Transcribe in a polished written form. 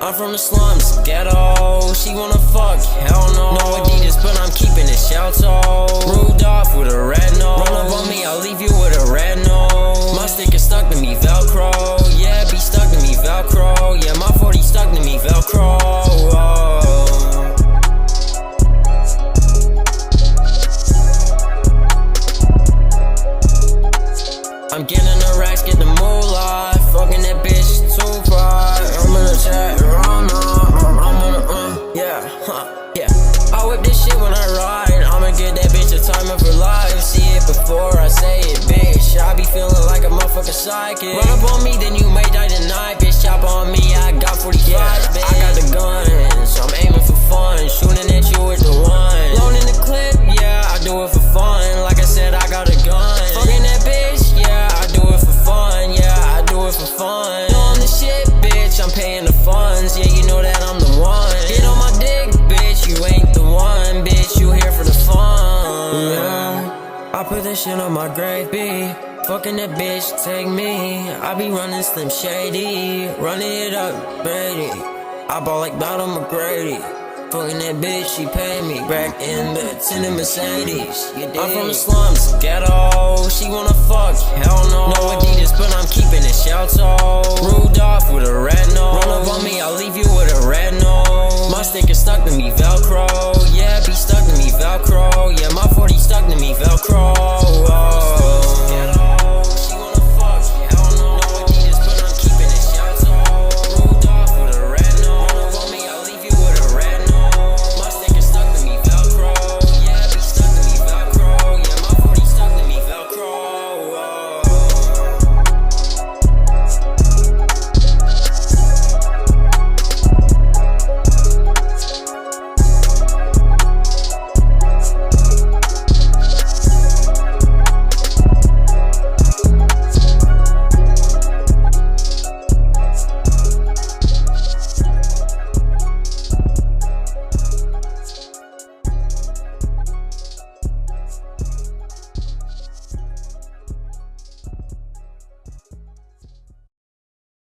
I'm from the slums, ghetto. She wanna fuck, hell no. No Adidas, but I'm keeping it shelter. Rudolph with a red nose. Run up on me, I'll leave you with a red nose. My stick is stuck to me, Velcro. Yeah, be stuck to me, Velcro. Yeah, my 40 stuck to me, Velcro. I'm getting the racks, get the moolah. Fucking that bitch too far. I'm in the chat, yeah. I whip this shit when I ride. I'ma get that bitch the time of her life. See it before I say it, bitch. I be feeling like a motherfucking psychic. Run up on me, then you may die tonight. Bitch, chop on me, I got 45, bitch. I got the gun, so I'm aiming for fun. Shooting at you with the one. Loading the clip, yeah, I do it for fun. Like I said, I got a gun. Fucking that bitch, yeah, I do it for fun. Yeah, I do it for fun. Know I'm the shit, bitch, I'm paying the funds. Yeah, you know that I'm the one. Get on my dick, bitch, you ain't the one. Bitch, you here for the fun. Yeah, I put that shit on my grave, B. Fucking that bitch, take me. I be running Slim Shady. Running it up, Brady. I ball like Donald McGrady. Fucking that bitch, she pay me. Back in the tinted Mercedes. I'm from the slums, ghetto. She wanna fuck, hell no. No Adidas, but I'm keeping it shelter. Rudolph with a red nose.